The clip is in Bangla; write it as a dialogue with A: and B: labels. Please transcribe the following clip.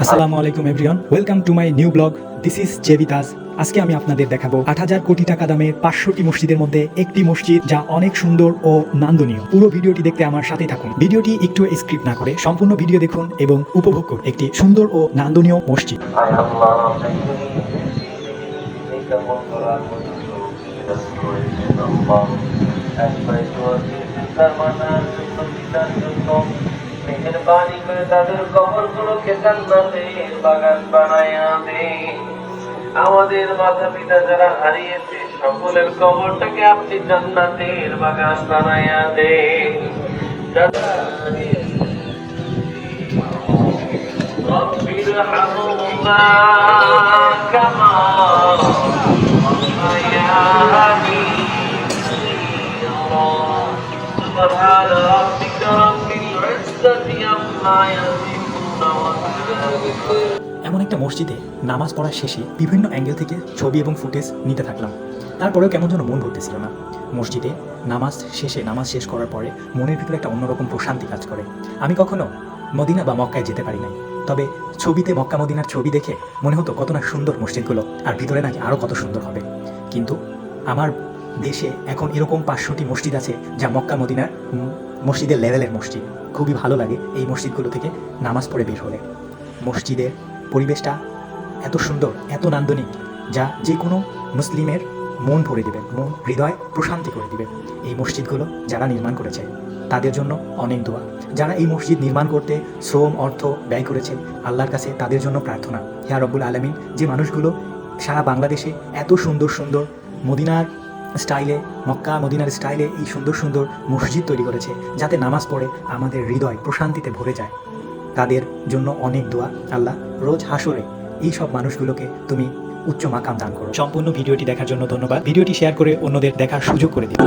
A: আসসালামু আলাইকুম everyone, welcome to my new blog. This is জেভিতাস। আজকে আমি আপনাদের দেখাবো ৮,০০০ কোটি টাকা দামের ৫০০টি মসজিদের মধ্যে একটি মসজিদ যা অনেক সুন্দর ও নান্দনীয়। পুরো ভিডিওটি দেখতে আমার সাথেই থাকুন। ভিডিওটি একটু স্ক্রিপ্ট না করে সম্পূর্ণ ভিডিও দেখুন এবং উপভোগ করুন একটি সুন্দর ও নান্দনীয় মসজিদ।
B: মেহেরবানি করে তাদের কবরগুলোকে জান্নাতের বাগান বানায়া দে। আমাদের মাতা পিতা যারা হারিয়েছে সকলের কবরটাকে আপনি জান্নাতের বাগান বানায়া দে। রব্বির হামহুমা কামা রাব্বায়ানি سبحان ربك رب العزة عما يصفون وسلام।
A: এমন একটা মসজিদে নামাজ পড়ার শেষে বিভিন্ন অ্যাঙ্গেল থেকে ছবি এবং ফুটেজ নিতে থাকলাম। তারপরেও কেমন যেন মন ভরতেছিল না। মসজিদে নামাজ শেষ করার পরে মনের ভিতরে একটা অন্যরকম প্রশান্তি কাজ করে। আমি কখনো মদিনা বা মক্কায় যেতে পারি নাই, তবে ছবিতে মক্কা মদিনার ছবি দেখে মনে হতো কত না সুন্দর মসজিদগুলো, আর ভিতরে নাকি আরও কত সুন্দর হবে। কিন্তু আমার দেশে এখন এরকম ৫০০টি মসজিদ আছে যা মক্কা মদিনার মসজিদের লেভেলের মসজিদ। খুবই ভালো লাগে এই মসজিদগুলো থেকে নামাজ পড়ে বের হলে। মসজিদের পরিবেশটা এত সুন্দর, এত নান্দনিক, যা যে কোনো মুসলিমের মন ভরে দেবে, হৃদয় প্রশান্তি করে দিবে। এই মসজিদগুলো যারা নির্মাণ করেছে তাদের জন্য অনেক দোয়া। যারা এই মসজিদ নির্মাণ করতে শ্রম অর্থ ব্যয় করেছে, আল্লাহর কাছে তাদের জন্য প্রার্থনা, ইয়া রব্বুল আলামিন, যে মানুষগুলো সারা বাংলাদেশে এত সুন্দর সুন্দর মদিনার স্টাইলে, মক্কা মদিনার স্টাইলে এই সুন্দর সুন্দর মসজিদ তৈরি করেছে, যাতে নামাজ পড়ে আমাদের হৃদয় প্রশান্তিতে ভরে যায়, তাদের জন্য অনেক দোয়া। আল্লাহ রোজ হাসরে এই সব মানুষগুলোকে তুমি উচ্চ মাকাম দান করো। সম্পূর্ণ ভিডিওটি দেখার জন্য ধন্যবাদ। ভিডিওটি শেয়ার করে অন্যদের দেখার সুযোগ করে দিন।